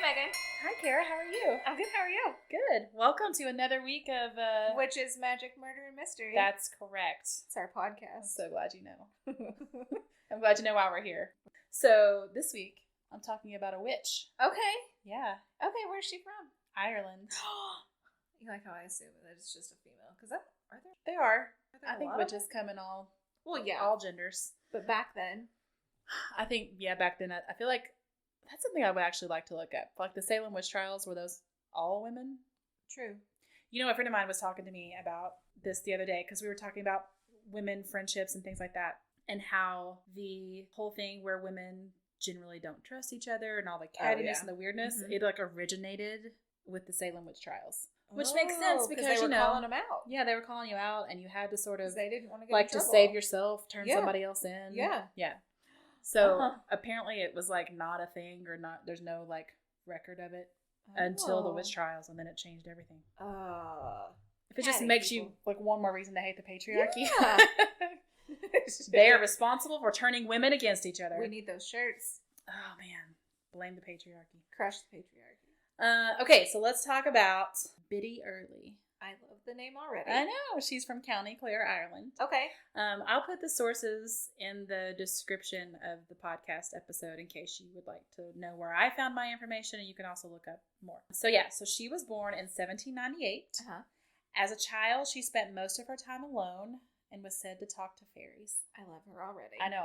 Megan. Hi, Kara. How are you? I'm good. How are you? Good. Welcome to another week of... Witches, Magic, Murder, and Mystery. That's correct. It's our podcast. I'm so glad you know. I'm glad you know why we're here. So, this week, I'm talking about a witch. Okay. Yeah. Okay, where's she from? Ireland. You like how I assume that it's just a female? Because are there? They are. There I think witches come in all... Well, yeah. All genders. But back then... I think, yeah, back then, I feel like that's something I would actually like to look at. Like the Salem witch trials, were those all women? True. You know, a friend of mine was talking to me about this the other day because we were talking about women friendships and things like that, and how the whole thing where women generally don't trust each other and all the cattiness and the weirdness, it like originated with the Salem witch trials. Which makes sense because they were calling them out. Yeah, they were calling you out, and you had to sort of they didn't want to get like in to trouble. save yourself, turn somebody else in. Yeah. Yeah. So apparently it was like not a thing, or not. There's no like record of it until the witch trials, and then it changed everything. If it just makes you like one more reason to hate the patriarchy. Yeah. They are responsible for turning women against each other. We need those shirts. Oh man, blame the patriarchy. Crush the patriarchy. Okay, so let's talk about Biddy Early. I love the name already. I know. She's from County Clare, Ireland. Okay. I'll put the sources in the description of the podcast episode in case you would like to know where I found my information, and you can also look up more. So she was born in 1798. As a child, she spent most of her time alone and was said to talk to fairies. I love her already. I know.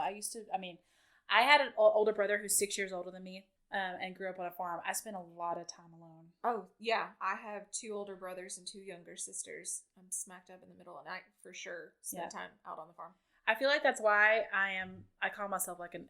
I had an older brother who's 6 years older than me. And grew up on a farm. I spent a lot of time alone. Oh, yeah. I have 2 older brothers and 2 younger sisters. I'm smack dab in the middle, and I for sure spend time out on the farm. I feel like that's why I call myself like an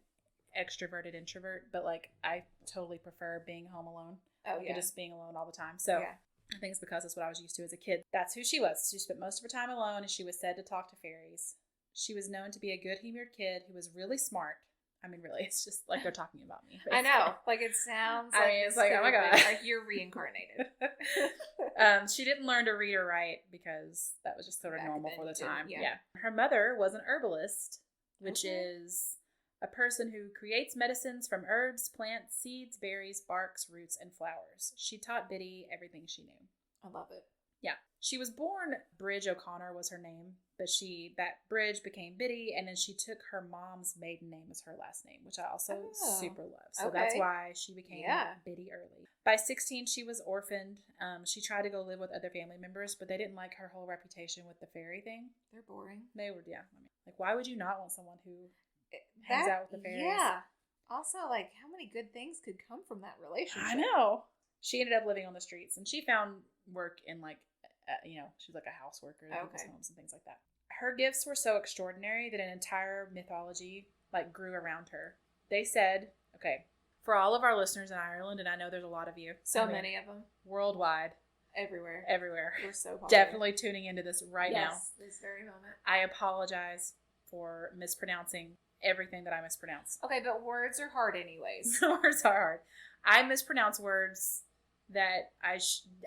extroverted introvert, but like I totally prefer being home alone. Oh, like, yeah. Just being alone all the time. So I think it's because that's what I was used to as a kid. That's who she was. She spent most of her time alone, and she was said to talk to fairies. She was known to be a good-humored kid who was really smart. I mean, really, it's just like they're talking about me. Basically. I know. Like, it sounds like it's like, oh my God. Like you're reincarnated. She didn't learn to read or write because that was just sort of normal for the time. Yeah. Her mother was an herbalist, which is a person who creates medicines from herbs, plants, seeds, berries, barks, roots, and flowers. She taught Biddy everything she knew. I love it. Yeah. She was born, Bridge O'Connor was her name, but that Bridge became Biddy, and then she took her mom's maiden name as her last name, which I also super love. So that's why she became Biddy Early. By 16, she was orphaned. She tried to go live with other family members, but they didn't like her whole reputation with the fairy thing. They're boring. They were, like, why would you not want someone who hangs out with the fairies? Yeah. Also, like, how many good things could come from that relationship? I know. She ended up living on the streets, and she found work in, like, she's like a house worker in people's homes and things like that. Her gifts were so extraordinary that an entire mythology like grew around her. They said, for all of our listeners in Ireland, and I know there's a lot of you. Many of them. Worldwide. Everywhere. We're so popular. Definitely tuning into this now. Yes, this very moment. I apologize for mispronouncing everything that I mispronounce. Okay, but words are hard anyways. Words are hard. I mispronounce words that I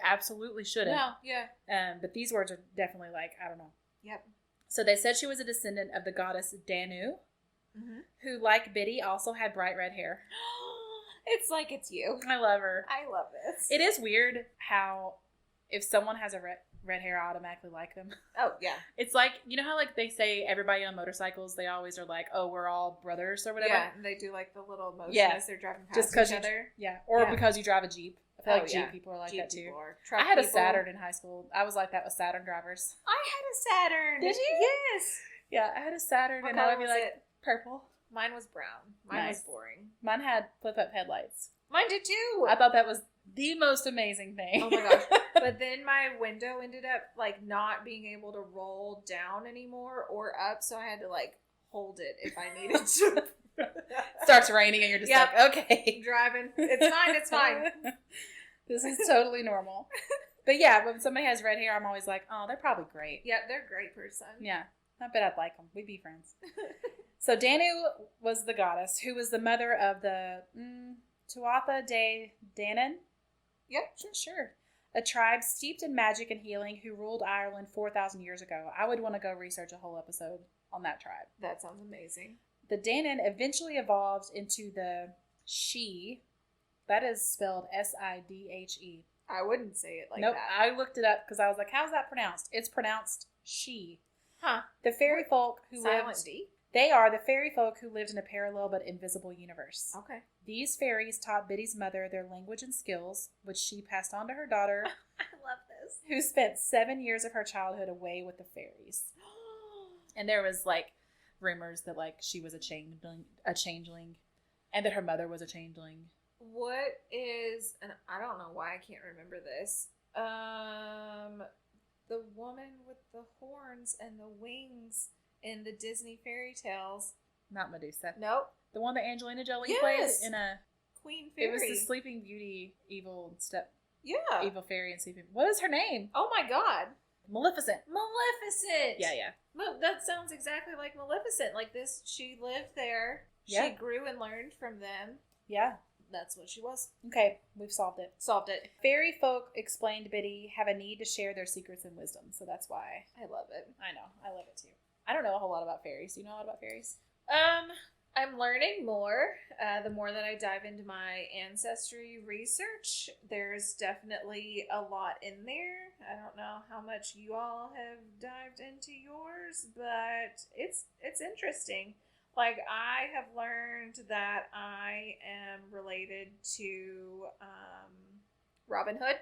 absolutely shouldn't. No, yeah. But these words are definitely like, I don't know. Yep. So they said she was a descendant of the goddess Danu, who, like Biddy, also had bright red hair. It's like it's you. I love her. I love this. It is weird how if someone has a red hair, I automatically like them. Oh, yeah. It's like, you know how like they say everybody on motorcycles, they always are like, oh, we're all brothers or whatever? Yeah, and they do like the little motion as they're driving past each other. Or because you drive a Jeep. I feel like Jeep people are like that too. I had a Saturn in high school. I was like that with Saturn drivers. I had a Saturn. Did you? Yes. Yeah, I had a Saturn, and I would be like, purple. Mine was brown. Mine was boring. Mine had flip-up headlights. Mine did too. I thought that was the most amazing thing. Oh my gosh. But then my window ended up like not being able to roll down anymore or up, so I had to like hold it if I needed to. Starts raining and you're just like, okay. Driving. It's fine. This is totally normal. But yeah, when somebody has red hair, I'm always like, oh, they're probably great. Yeah, they're a great person. Yeah. I bet I'd like them. We'd be friends. So Danu was the goddess who was the mother of the Tuatha De Danann. Yep. Sure. A tribe steeped in magic and healing who ruled Ireland 4,000 years ago. I would want to go research a whole episode on that tribe. That sounds amazing. The Danann eventually evolved into the She, That is spelled Sidhe. I wouldn't say it like nope, that. I looked it up because I was like, how's that pronounced? It's pronounced she. Huh. The fairy folk who Silent lived... D? They are the fairy folk who lived in a parallel but invisible universe. Okay. These fairies taught Biddy's mother their language and skills, which she passed on to her daughter, I love this. who spent 7 years of her childhood away with the fairies. And there was, like, rumors that, like, she was a changeling, and that her mother was a changeling. What is, and I don't know why I can't remember this, the woman with the horns and the wings in the Disney fairy tales. Not Medusa. Nope. The one that Angelina Jolie Yes. played in a... Queen Fairy. It was the Sleeping Beauty evil Yeah. evil fairy and Sleeping... What is her name? Oh my god. Maleficent. Maleficent. Yeah. No, that sounds exactly like Maleficent. Like this, she lived there. Yeah. She grew and learned from them. Yeah. That's what she was. Okay, we've solved it. Solved it. Fairy folk, explained Biddy, have a need to share their secrets and wisdom, so that's why. I love it. I know. I love it too. I don't know a whole lot about fairies. Do you know a lot about fairies? I'm learning more. The more that I dive into my ancestry research, there's definitely a lot in there. I don't know how much you all have dived into yours, but it's interesting. Like, I have learned that I am related to Robin Hood.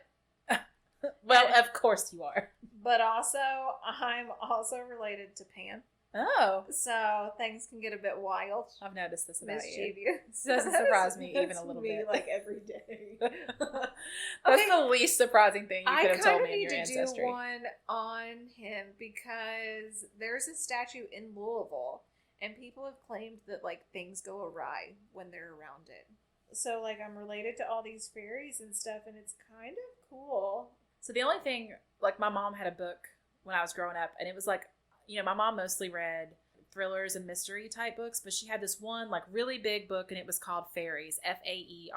Well, of course you are. But also, I'm also related to Pan. Oh. So things can get a bit wild. I've noticed this about you. Mischievous. Doesn't surprise me even a little me, bit. like every day. That's the least surprising thing you could have told me in your I ancestry. kind of need to do one on him because there's a statue in Louisville, and people have claimed that like things go awry when they're around it. So like I'm related to all these fairies and stuff, and it's kind of cool. So the only thing, like my mom had a book when I was growing up, and it was like, you know, my mom mostly read thrillers and mystery type books, but she had this one like really big book, and it was called Fairies, Fairies.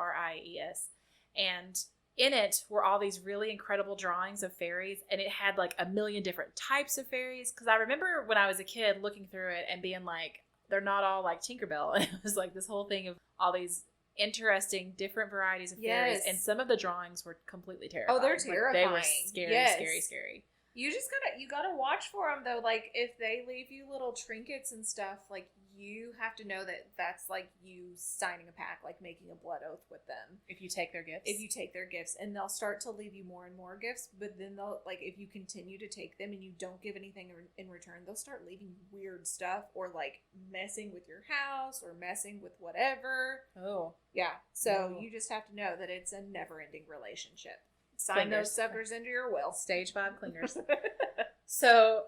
And in it were all these really incredible drawings of fairies, and it had like a million different types of fairies. Because I remember when I was a kid looking through it and being like, they're not all like Tinkerbell. And it was like this whole thing of all these interesting different varieties of fairies, and some of the drawings were completely terrifying. Oh, they're terrifying. Like, they were scary. You just gotta watch for them though. Like if they leave you little trinkets and stuff, like you have to know that that's like you signing a pact, like making a blood oath with them. If you take their gifts. And they'll start to leave you more and more gifts, but then they'll, like, if you continue to take them and you don't give anything in return, they'll start leaving weird stuff or like messing with your house or messing with whatever. Oh. Yeah. So you just have to know that it's a never-ending relationship. Sign those suckers into your will. Stage 5 clingers. So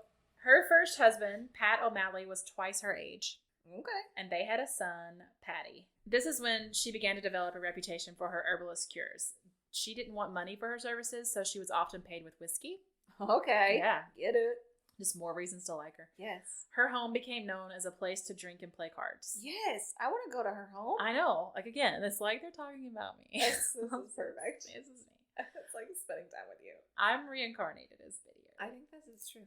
her first husband, Pat O'Malley, was twice her age. Okay. And they had a son, Patty. This is when she began to develop a reputation for her herbalist cures. She didn't want money for her services, so she was often paid with whiskey. Okay. Yeah. Get it. Just more reasons to like her. Yes. Her home became known as a place to drink and play cards. Yes. I want to go to her home. I know. Like, again, it's like they're talking about me. This is perfect. This is me. It's like spending time with you. I'm reincarnated as Biddy Early. I think this is true.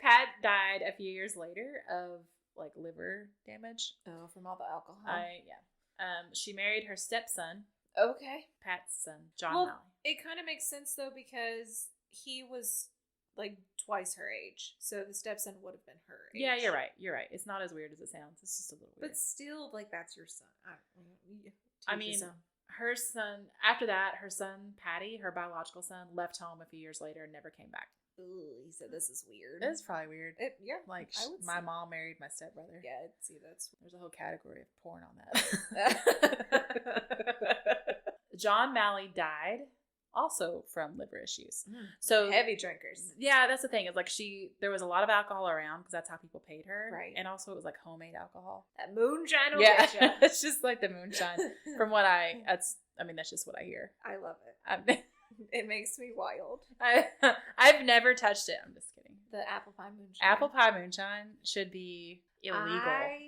Pat died a few years later of like liver damage. Oh, from all the alcohol. She married her stepson. Okay. Pat's son, John Well, Malley. it kind of makes sense though because he was like twice her age, so the stepson would have been her age. Yeah, you're right. It's not as weird as it sounds. It's just a little weird. But still, like that's your son. I mean, her son. After that, her son Patty, her biological son, left home a few years later and never came back. Ooh, he said this is weird. It's probably weird. Yeah, like my mom married my stepbrother. Yeah, I'd see that's. There's a whole category of porn on that. John Malley died also from liver issues. So heavy drinkers. Yeah, that's the thing. Is like there was a lot of alcohol around because that's how people paid her. Right. And also it was like homemade alcohol. That moonshine will get ya. It's just like the moonshine. From what that's just what I hear. I love it. It makes me wild. I've never touched it. I'm just kidding. The apple pie moonshine. Apple pie moonshine should be illegal.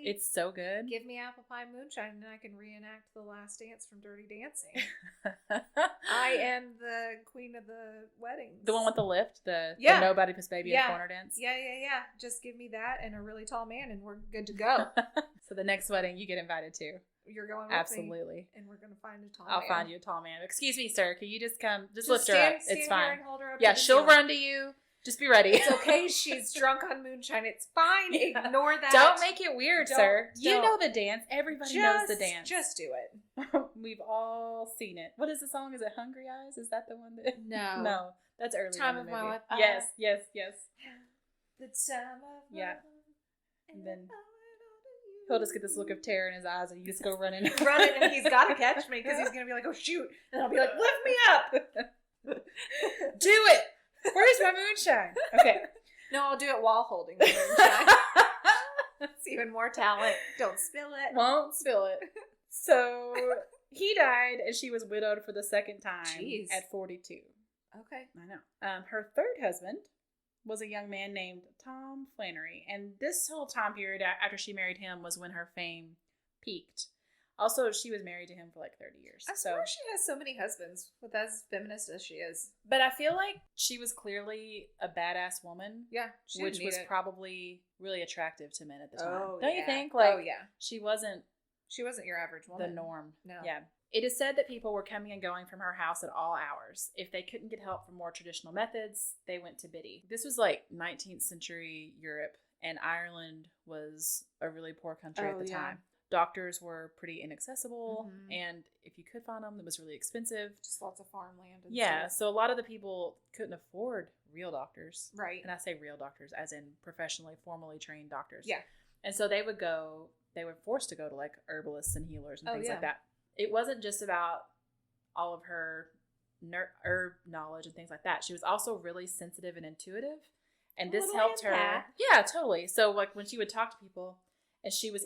It's so good. Give me apple pie moonshine and I can reenact the last dance from Dirty Dancing. I am the queen of the weddings. The one with the lift? The nobody puts baby in the corner dance? Yeah. Just give me that and a really tall man and we're good to go. So the next wedding you get invited to. You're going with Absolutely. me. And we're going to find a tall man. I'll find you a tall man. Excuse me, sir. Can you just come? Just lift her up. It's fine. And hold her up she'll run to you. Just be ready. It's okay. She's drunk on moonshine. It's fine. Ignore that. Don't make it weird, sir. You know the dance. Everybody knows the dance. Just do it. We've all seen it. What is the song? Is it Hungry Eyes? Is that the one that... No. That's early Time in the of movie. My Life. Yes. The time of my life. And then he'll just get this look of terror in his eyes and you just go running. And he's got to catch me because he's going to be like, oh, shoot. And I'll be like, lift me up. Do it. Where's my moonshine? Okay. No, I'll do it while holding the moonshine. It's even more talent. Don't spill it. Won't spill it. So he died and she was widowed for the second time at 42. Okay. I know. Her third husband was a young man named Tom Flannery. And this whole time period after she married him was when her fame peaked. Also, she was married to him for like 30 years. I swear she has so many husbands with as feminist as she is. But I feel like she was clearly a badass woman. Yeah. Which was probably really attractive to men at the time. Oh, Don't you think? Like, oh, yeah. She wasn't your average woman. The norm. No. Yeah. It is said that people were coming and going from her house at all hours. If they couldn't get help from more traditional methods, they went to Biddy. This was like 19th century Europe, and Ireland was a really poor country at the time. Doctors were pretty inaccessible, and if you could find them, it was really expensive. Just lots of farmland and stuff. So a lot of the people couldn't afford real doctors. Right. And I say real doctors as in professionally, formally trained doctors. Yeah. And so they were forced to go to like herbalists and healers and things like that. It wasn't just about all of her herb knowledge and things like that. She was also really sensitive and intuitive, and this helped her. Yeah, totally. So like when she would talk to people, and she was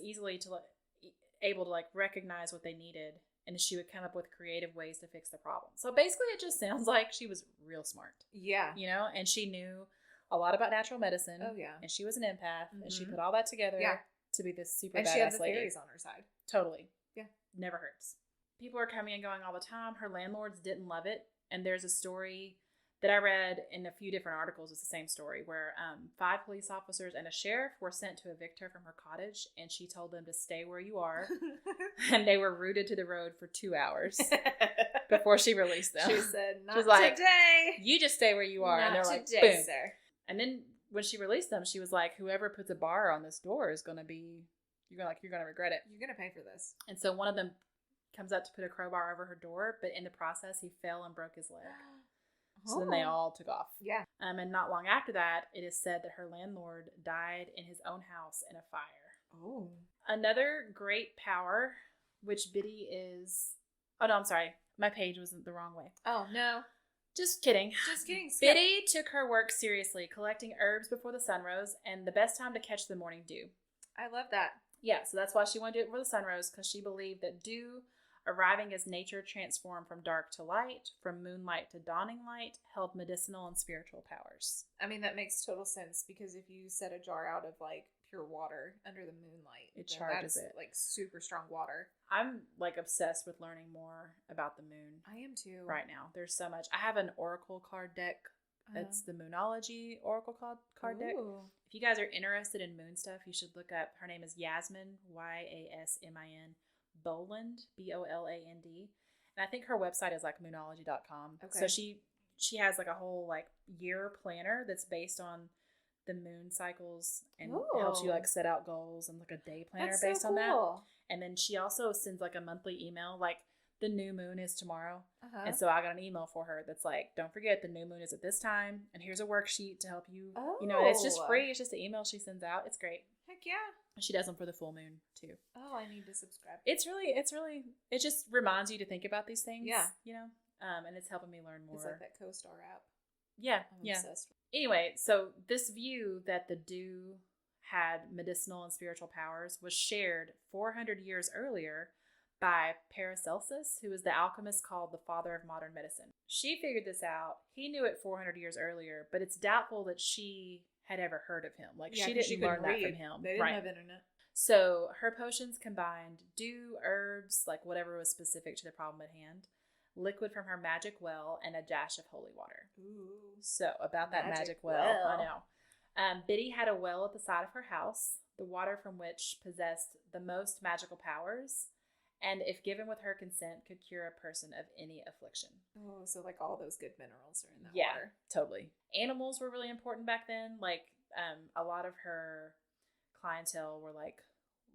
able to recognize what they needed, and she would come up with creative ways to fix the problem. So basically it just sounds like she was real smart. Yeah. And she knew a lot about natural medicine. Oh yeah. And she was an empath, and she put all that together to be this super badass lady. And she had the fairies on her side. Totally. Yeah. Never hurts. People are coming and going all the time. Her landlords didn't love it. And there's a story that I read in a few different articles. It's the same story where 5 police officers and a sheriff were sent to evict her from her cottage, and she told them to stay where you are. And they were rooted to the road for 2 hours before she released them. She said, not today. You just stay where you are. Not and they're like, today, boom. Sir. And then when she released them, she was like, whoever puts a bar on this door is going to be, you're going to regret it. You're going to pay for this. And so one of them comes up to put a crowbar over her door, but in the process, he fell and broke his leg. So then they all took off. Yeah. And not long after that, it is said that her landlord died in his own house in a fire. Oh. Another great power, which Biddy is... Oh, no, I'm sorry. My page was the wrong way. Oh, no. Just kidding. Skip. Biddy took her work seriously, collecting herbs before the sun rose and the best time to catch the morning dew. I love that. Yeah, so that's why she wanted to do it before the sun rose, because she believed that dew, arriving as nature transformed from dark to light, from moonlight to dawning light, held medicinal and spiritual powers. I mean, that makes total sense, because if you set a jar out of pure water under the moonlight, it charges it. Super strong water. I'm obsessed with learning more about the moon. I am too. Right now. There's so much. I have an oracle card deck. That's the Moonology oracle card deck. If you guys are interested in moon stuff, you should look up, her name is Yasmin, Yasmin Boland, Boland. And I think her website is moonology.com. Okay. So she has a whole year planner that's based on the moon cycles and helps you set out goals and a day planner based on that. And then she also sends a monthly email the new moon is tomorrow. And so I got an email for her that's don't forget the new moon is at this time, and here's a worksheet to help you. And it's just free. It's just an email she sends out. It's great. Heck yeah. She does them for the full moon too. Oh, I need to subscribe. It just reminds you to think about these things. Yeah. And it's helping me learn more. It's like that CoStar app. Yeah. I'm obsessed. Anyway, so this view that the dew had medicinal and spiritual powers was shared 400 years earlier by Paracelsus, who was the alchemist called the father of modern medicine. She figured this out. He knew it 400 years earlier, but it's doubtful that she had ever heard of him. Like, Yeah, she 'cause didn't couldn't learn that read. from him. They didn't have internet. So her potions combined dew, herbs, like whatever was specific to the problem at hand, liquid from her magic well, and a dash of holy water. Ooh. So about that magic well, I know. Biddy had a well at the side of her house, the water from which possessed the most magical powers, and if given with her consent, could cure a person of any affliction. Oh, so like all those good minerals are in that water. Yeah, totally. Animals were really important back then. Like, a lot of her clientele were like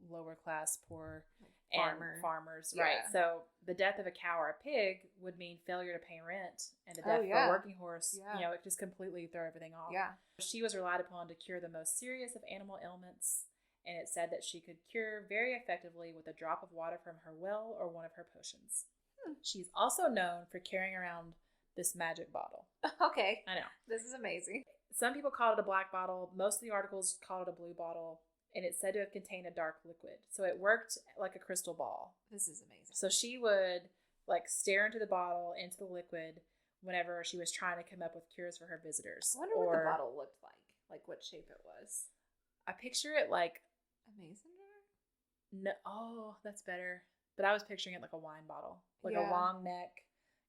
lower class, poor, and farmers, right? So the death of a cow or a pig would mean failure to pay rent, and the death of a working horse, it just completely threw everything off. Yeah. She was relied upon to cure the most serious of animal ailments, and it said that she could cure very effectively with a drop of water from her well or one of her potions. She's also known for carrying around this magic bottle. Okay. I know. This is amazing. Some people call it a black bottle. Most of the articles call it a blue bottle. And it's said to have contained a dark liquid. So it worked like a crystal ball. This is amazing. So she would like stare into the bottle, into the liquid, whenever she was trying to come up with cures for her visitors. I wonder what the bottle looked like what shape it was. I picture it like a mason jar? No, oh, that's better. But I was picturing it like a wine bottle, like a long neck.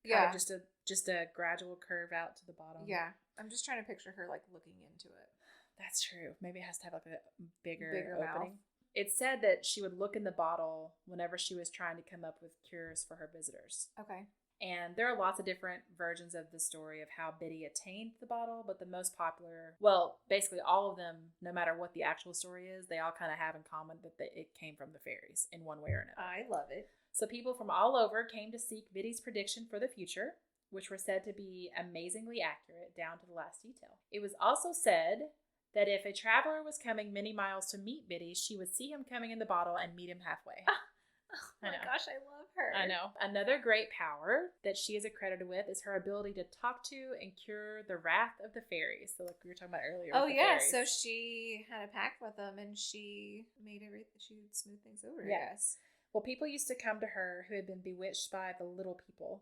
Kind of just a gradual curve out to the bottom. Yeah, I'm just trying to picture her like looking into it. That's true. Maybe it has to have like a bigger opening. Mouth. It said that she would look in the bottle whenever she was trying to come up with cures for her visitors. Okay. And there are lots of different versions of the story of how Biddy attained the bottle, but the most popular, well, basically all of them, no matter what the actual story is, they all kind of have in common that it came from the fairies in one way or another. I love it. So people from all over came to seek Biddy's prediction for the future, which were said to be amazingly accurate down to the last detail. It was also said that if a traveler was coming many miles to meet Biddy, she would see him coming in the bottle and meet him halfway. Oh my gosh, I love her. I know. Another great power that she is accredited with is her ability to talk to and cure the wrath of the fairies. So like we were talking about earlier. Oh yeah, so she had a pact with them and she made everything, she would smooth things over, I guess. Well, people used to come to her who had been bewitched by the little people.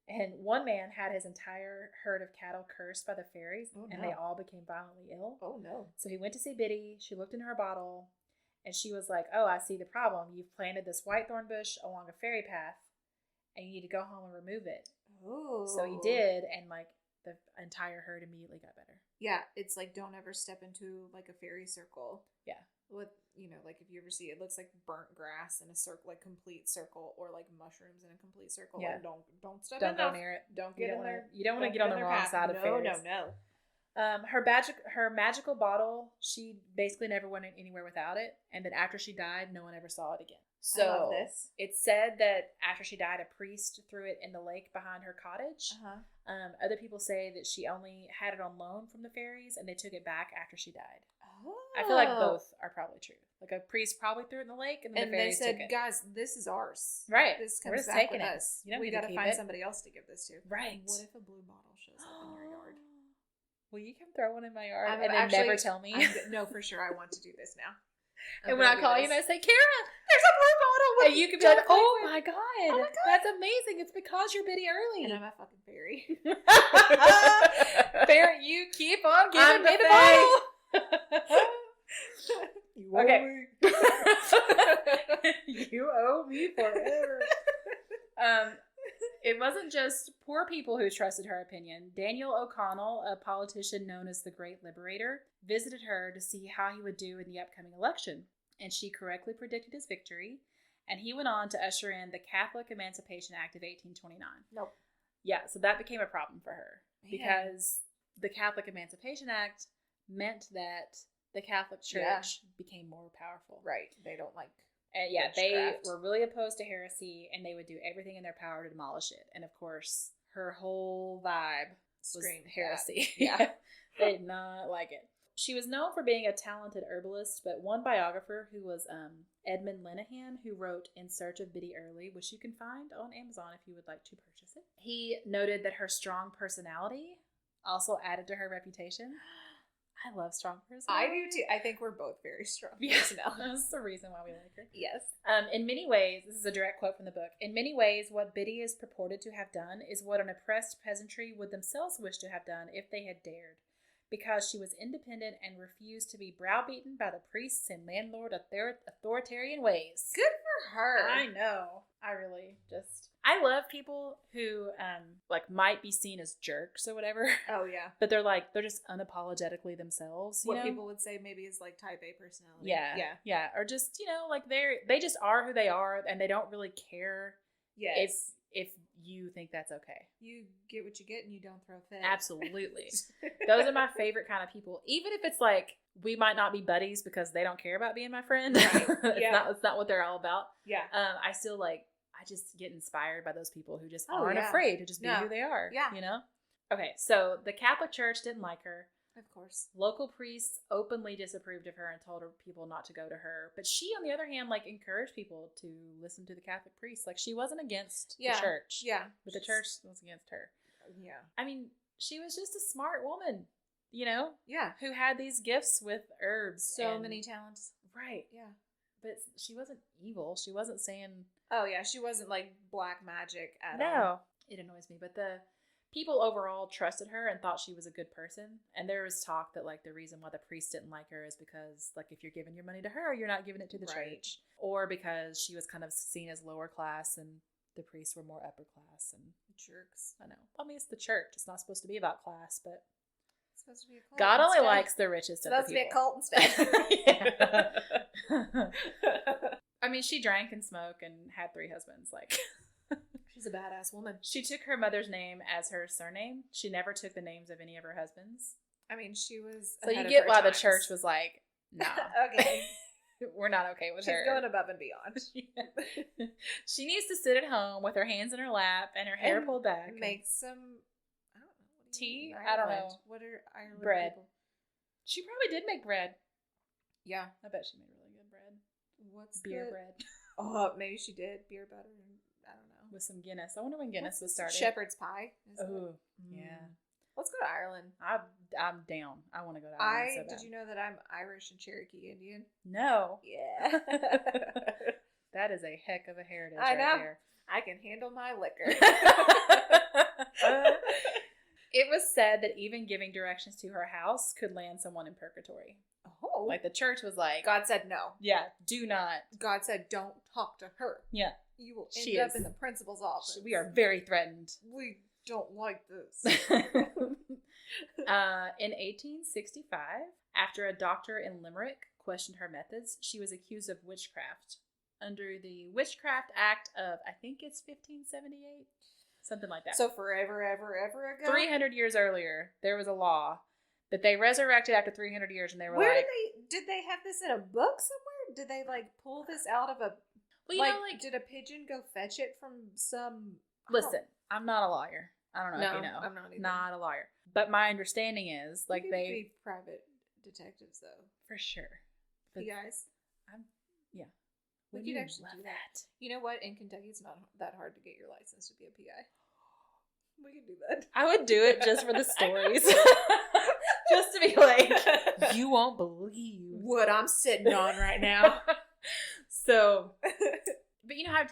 And one man had his entire herd of cattle cursed by the fairies, and they all became violently ill. Oh, no. So he went to see Biddy. She looked in her bottle, and she was like, oh, I see the problem. You've planted this whitethorn bush along a fairy path, and you need to go home and remove it. Oh. So he did, and, like, the entire herd immediately got better. Yeah, it's like don't ever step into, like, a fairy circle. Yeah. With, you know, like if you ever see it looks like burnt grass in a circle, like complete circle, or like mushrooms in a complete circle. Yeah. Like don't step in there. Don't go near it. Don't get in there. You don't want to get on the wrong side of fairies. No. Her magical bottle, she basically never went anywhere without it. And then after she died, no one ever saw it again. So I love this. It's said that after she died, a priest threw it in the lake behind her cottage. Other people say that she only had it on loan from the fairies, and they took it back after she died. I feel like both are probably true. Like a priest probably threw it in the lake, and then the fairies they said, took it. "Guys, this is ours. Right? This comes back with us. We got to find somebody else to give this to. Right? What if a blue bottle shows up in your yard? Will you come throw one in my yard and then never tell me? No, for sure. I want to do this now. And when I call you and I say, Kara, there's a blue bottle. And you can be like, oh my God. That's amazing. It's because you're Biddy Early. And I'm a fucking fairy. Fairy, you keep on giving me the bottle. You owe me. You owe me forever. It wasn't just poor people who trusted her opinion. Daniel O'Connell, a politician known as the Great Liberator, visited her to see how he would do in the upcoming election, and she correctly predicted his victory, and he went on to usher in the Catholic Emancipation Act of 1829. Nope. Yeah, so that became a problem for her, because the Catholic Emancipation Act meant that the Catholic Church became more powerful. Right. They don't like... they were really opposed to heresy, and they would do everything in their power to demolish it. And of course, her whole vibe was heresy. Yeah. They did not like it. She was known for being a talented herbalist, but one biographer who was Edmund Lenahan, who wrote In Search of Biddy Early, which you can find on Amazon if you would like to purchase it. He noted that her strong personality also added to her reputation. I love strong personality. I do too. I think we're both very strong personalities. That's the reason why we like her. Yes. In many ways, this is a direct quote from the book. In many ways, what Biddy is purported to have done is what an oppressed peasantry would themselves wish to have done if they had dared. because she was independent and refused to be browbeaten by the priests and landlord authoritarian ways. Good for her. I know. I love people who like might be seen as jerks or whatever. Oh yeah. But they're just unapologetically themselves. What people would say maybe is like type A personality. Yeah. Or just, like they just are who they are and they don't really care if you think that's okay. You get what you get and you don't throw a fit. Absolutely. Those are my favorite kind of people. Even if it's like we might not be buddies because they don't care about being my friend. Right. It's not what they're all about. Yeah. I still I just get inspired by those people who just aren't afraid to just be who they are. Yeah. Okay, so the Catholic Church didn't like her. Of course. Local priests openly disapproved of her and told her people not to go to her. But she, on the other hand, encouraged people to listen to the Catholic priests. She wasn't against the church. Yeah. But the church was against her. Yeah. I mean, she was just a smart woman, Yeah. Who had these gifts with herbs. So many talents. Right. Yeah. But she wasn't evil. She wasn't saying... Oh, yeah. She wasn't black magic at all. No. It annoys me. But the people overall trusted her and thought she was a good person. And there was talk that the reason why the priests didn't like her is because if you're giving your money to her, you're not giving it to the church. Or because she was kind of seen as lower class and the priests were more upper class and jerks. I know. I mean, it's the church. It's not supposed to be about class, but it's supposed to be a cult. God only likes the richest of the people. It's supposed to be a cult instead. I mean, she drank and smoked and had 3 husbands. She's a badass woman. She took her mother's name as her surname. She never took the names of any of her husbands. I mean, she was. So you get why the church was nah. Okay. We're not okay with her. She's going above and beyond. Yeah. She needs to sit at home with her hands in her lap and her hair pulled back. Make some, I don't know. Tea? I don't know. What are Ireland bread? People? She probably did make bread. Yeah. I bet she made really good bread. What's beer bread? Oh, maybe she did. Beer butter. I don't know. With some Guinness. I wonder when Guinness was started. Shepherd's pie. Oh, yeah. Let's go to Ireland. I'm down. I want to go to Ireland so bad. Did you know that I'm Irish and Cherokee Indian? No. Yeah. That is a heck of a heritage I know. right there. I can handle my liquor. It was said that even giving directions to her house could land someone in purgatory. Oh. The church was God said no. Yeah, do not. God said don't talk to her. Yeah. You will end up in the principal's office. We are very threatened. We don't like this. In 1865, after a doctor in Limerick questioned her methods, she was accused of witchcraft under the Witchcraft Act of, I think it's 1578, something like that. So forever, ever, ever ago? 300 years earlier, there was a law that they resurrected after 300 years, and they were did they have this in a book somewhere? Did they pull this out of a... Well, did a pigeon go fetch it from some... Listen, I'm not a lawyer. I don't know if you know. I'm not either. Not a lawyer. But my understanding is, they be private detectives, though. For sure. But you guys? Yeah. We could actually do that. You know what? In Kentucky, it's not that hard to get your license to be a PI. We could do that. I would do it just for the stories. Just to be like, you won't believe what I'm sitting on right now. So, but you know how,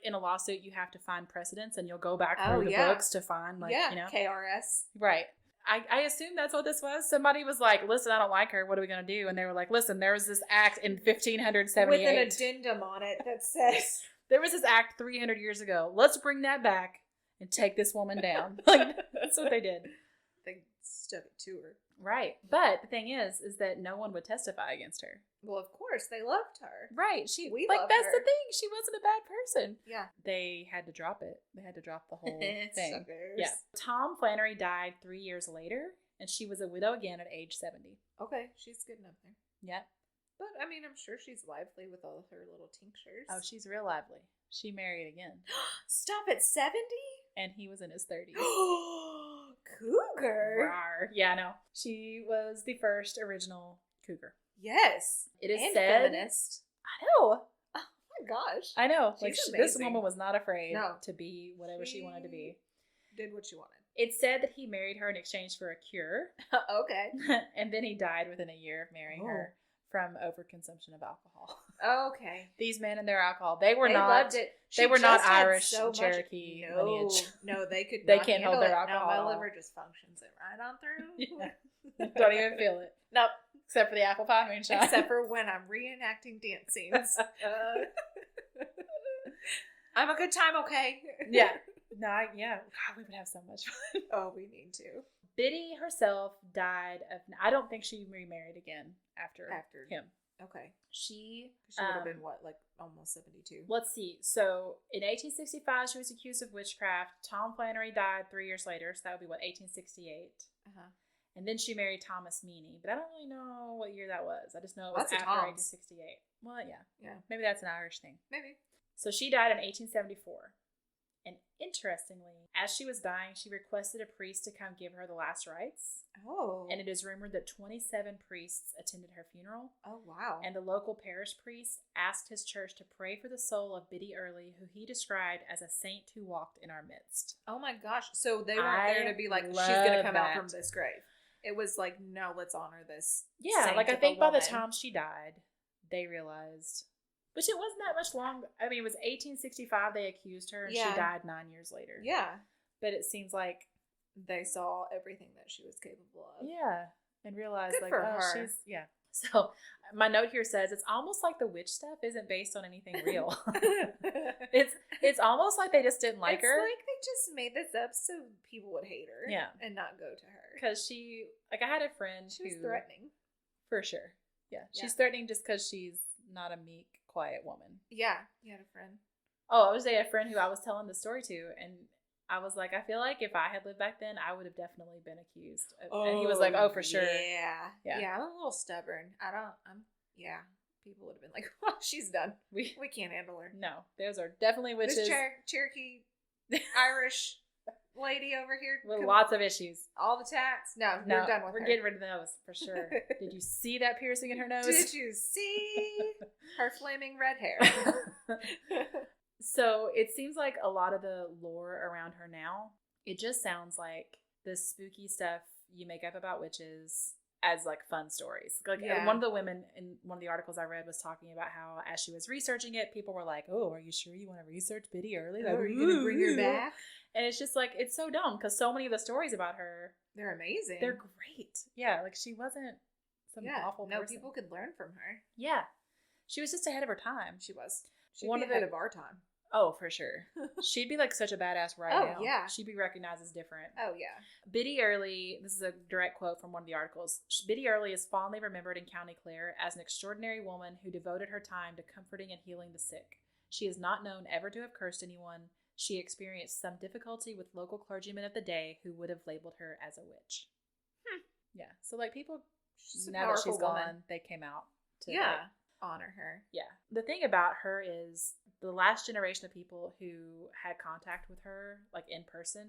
in a lawsuit, you have to find precedents and you'll go back through the books to find, KRS. Right. I assume that's what this was. Somebody was like, listen, I don't like her. What are we going to do? And they were like, listen, there was this act in 1578. With an addendum on it that says... There was this act 300 years ago. Let's bring that back and take this woman down. That's what they did. They stuck it to her. Right. But the thing is that no one would testify against her. Well, of course. They loved her. Right. We loved that's her. the thing. She wasn't a bad person. Yeah. They had to drop it. They had to drop the whole thing. Suckers. Yeah. Tom Flannery died 3 years later, and she was a widow again at age 70. Okay. She's getting up there. Yeah. But, I mean, I'm sure she's lively with all her little tinctures. Oh, she's real lively. She married again. Stop at 70? And he was in his 30s. Cougar. Rawr. Yeah, no. She was the first original cougar. Yes. It is and said. Feminist. I know. Oh my gosh. I know. This woman was not afraid to be whatever she wanted to be. Did what she wanted. It said that he married her in exchange for a cure. Okay. And then he died within a year of marrying her from overconsumption of alcohol. Okay. These men and their alcohol. They were not. Loved it. They were not Irish Cherokee lineage. No, they could. They can't hold their alcohol. No, my liver just functions it right on through. Yeah. Don't even feel it. Nope. Except for the apple pie moonshine. Except for when I'm reenacting dance scenes. I'm a good time, okay? Yeah. No, yeah. God, we would have so much fun. Oh, we need to. Biddy herself died of... I don't think she remarried again after him. Okay. She would have been, what, like almost 72? Let's see. So, in 1865, she was accused of witchcraft. Tom Flannery died 3 years later, so that would be, what, 1868? Uh-huh. And then she married Thomas Meany, but I don't really know what year that was. I just know it was after 1868. Well, yeah. Yeah. Maybe that's an Irish thing. Maybe. So she died in 1874. And interestingly, as she was dying, she requested a priest to come give her the last rites. Oh. And it is rumored that 27 priests attended her funeral. Oh, wow. And the local parish priest asked his church to pray for the soul of Biddy Early, who he described as a saint who walked in our midst. Oh my gosh. So they weren't there to be like, she's going to come out from this grave. It was like, no, let's honor this. Yeah, like I think by the time she died, they realized... Which it wasn't that much long. I mean, it was 1865 they accused her, and she died 9 years later. Yeah. But it seems like... They saw everything that she was capable of. Yeah. And realized, Good like, for oh, her. she's... Yeah. So, my note here says, it's almost like the witch stuff isn't based on anything real. It's almost like they just didn't like her. It's like they just made this up so people would hate her. Yeah. And not go to her. Because she... Like, I had a friend She was threatening. For sure. Yeah. She's threatening just because she's not a meek, quiet woman. Yeah, you had a friend. Oh, I was a friend who I was telling the story to, and I was like, I feel like if I had lived back then, I would have definitely been accused. And he was like, oh, for sure. Yeah, I'm a little stubborn. People would have been like, well, she's done. We can't handle her. No, those are definitely witches. This Cherokee Irish lady over here with lots of issues. All the tats. No, we're done with her. We're getting rid of those for sure. Did you see that piercing in her nose? Did you see her flaming red hair? So it seems like a lot of the lore around her now, it just sounds like the spooky stuff you make up about witches as like fun stories. Like one of the women in one of the articles I read was talking about how as she was researching it, people were like, oh, are you sure you want to research Biddy Early? Like, are you going to bring her back? And it's just like, it's so dumb because so many of the stories about her, they're amazing. They're great. Yeah, like she wasn't some awful person. No, people could learn from her. Yeah. She was just ahead of her time. She was. She'd be ahead of our time. Oh, for sure. She'd be like such a badass right now. Oh, yeah. She'd be recognized as different. Oh, yeah. Biddy Early, this is a direct quote from one of the articles. Biddy Early is fondly remembered in County Clare as an extraordinary woman who devoted her time to comforting and healing the sick. She is not known ever to have cursed anyone. She experienced some difficulty with local clergymen of the day who would have labeled her as a witch. Yeah. So, like, people, now that she's gone, they came out to honor her. Yeah. The thing about her is the last generation of people who had contact with her, like in person,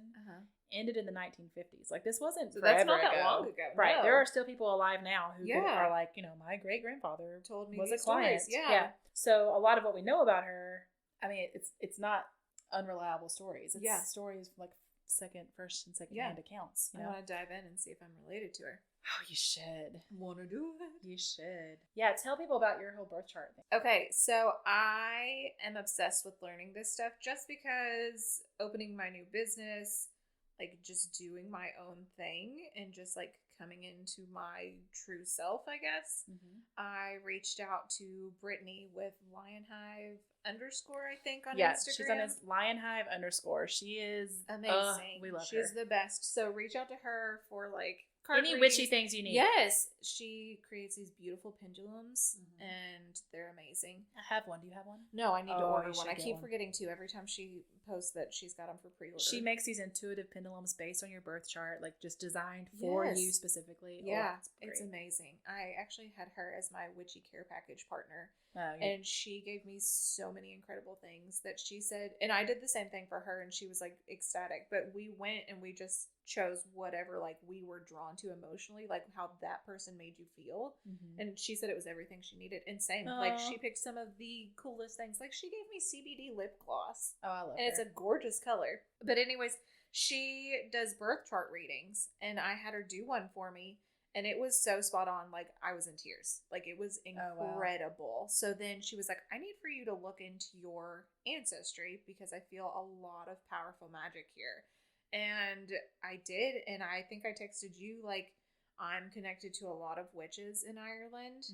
ended in the 1950s. Like this wasn't forever that's not that ago. long ago. Right. No. There are still people alive now who are like, my great grandfather told me was these a client. Stories. Yeah. So a lot of what we know about her, I mean, it's not unreliable stories. It's stories like first and second hand accounts. I want to dive in and see if I'm related to her. Oh, you should. Want to do it? You should. Yeah, tell people about your whole birth chart thing. Okay, so I am obsessed with learning this stuff just because opening my new business, like just doing my own thing and just like coming into my true self, I guess. I reached out to Brittany with Lionhive _ I think on Instagram. She's on Lionhive _ She is amazing. We love her. She's the best. So reach out to her for like any witchy things you need. Yes. She creates these beautiful pendulums and they're amazing. I have one. Do you have one? No, I need to order one. I keep forgetting to every time she posts that she's got them for pre-order. She makes these intuitive pendulums based on your birth chart, like just designed for you specifically. Yeah, it's amazing. I actually had her as my witchy care package partner. And she gave me so many incredible things that she said, and I did the same thing for her, and she was like ecstatic. But we went and we just chose whatever like we were drawn to emotionally, like how that person made you feel. And she said it was everything she needed. And same, like she picked some of the coolest things. Like she gave me CBD lip gloss. Oh, I love and it's a gorgeous color. But anyways, she does birth chart readings, and I had her do one for me. And it was so spot on. Like, I was in tears. Like, it was incredible. So then she was like, I need for you to look into your ancestry because I feel a lot of powerful magic here. And I did. And I think I texted you, like, I'm connected to a lot of witches in Ireland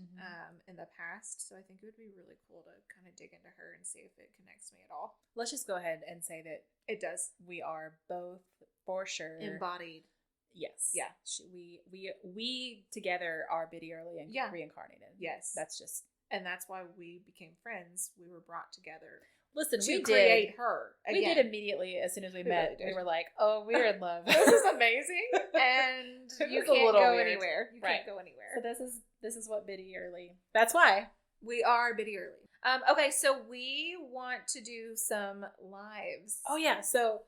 in the past, so I think it would be really cool to kind of dig into her and see if it connects me at all. Let's just go ahead and say that it does. We are both for sure embodied. Yes. Yeah. We together are Biddy Early and reincarnated. Yes. That's just, and that's why we became friends. We were brought together. Listen, to create her. Again. We did immediately as soon as we met. Really we were like, "Oh, we're in love. This is amazing." And you can't go anywhere. You can't go anywhere. So this is what Biddy Early. That's why we are Biddy Early. Okay, so we want to do some lives. Oh yeah, so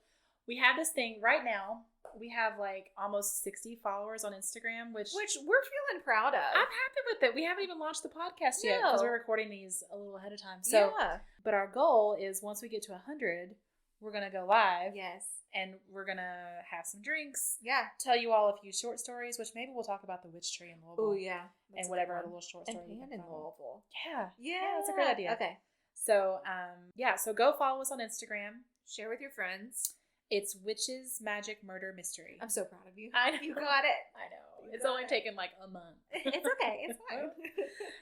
we have this thing right now. We have like almost 60 followers on Instagram, which we're feeling proud of. I'm happy with it. We haven't even launched the podcast yet because we're recording these a little ahead of time. So, but our goal is once we get to 100, we're gonna go live. Yes, and we're gonna have some drinks. Yeah, tell you all a few short stories, which maybe we'll talk about the witch tree in Louisville. Oh yeah, and whatever other little short story in Louisville. Yeah, that's a great idea. Okay, so so go follow us on Instagram. Share with your friends. It's Witches, Magic, Murder, Mystery. I'm so proud of you. I know. You got it. I know. It's only taken like a month. It's okay. It's fine.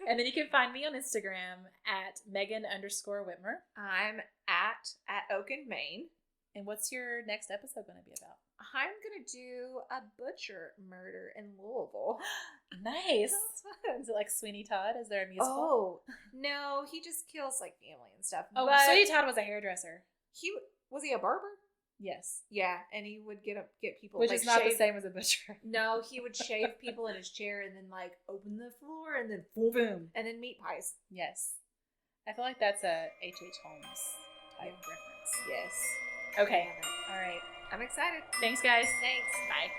And then you can find me on Instagram at Megan_Whitmer. I'm at Oaken, Maine. And what's your next episode going to be about? I'm going to do a butcher murder in Louisville. Nice. Is it like Sweeney Todd? Is there a musical? Oh, no. He just kills like family and stuff. Oh, Sweeney Todd was a hairdresser. Was he a barber? Yes. Yeah, and he would get people, which is not the same as a butcher. No, he would shave people in his chair and then like open the floor and then boom, and then meat pies. Yes, I feel like that's a H.H. Holmes type reference. Yes. Okay. All right. I'm excited. Thanks, guys. Thanks. Bye.